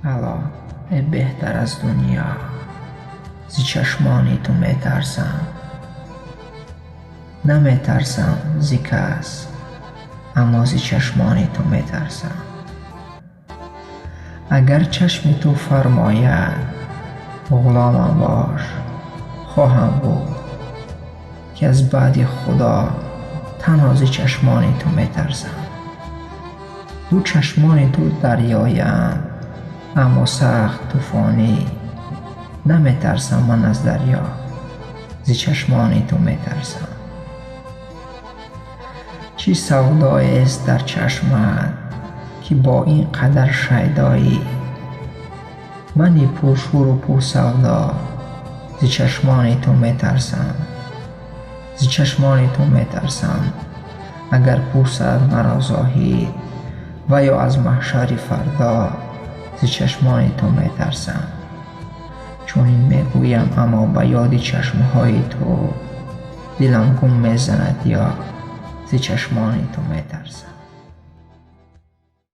الا ای بهتر از دنیا، ز چشمان تو میترسم. نمیترسم ز کس، اما ز چشمان تو میترسم. اگر چشم تو فرماید غلامم باش، خواهم بود که از بعد خدا تنها ز چشمان تو میترسم. دو چشمان تو دریایند اما سخت طوفانی. نمیترسم من از دریا، ز چشمان تو میترسم. چه سودایی است در چشمت که با این قدر شیدایی؟ منی پرشور و پر سودا، ز چشمان تو میترسم. ز چشمان تو میترسم. اگر پرسد مرا زاهد و یا از محشر فردا، ز چشمان تو میترسم. چون این میگویم اما به یاد چشمهای تو دلم گم میزند یا ز چشمان تو میترسم.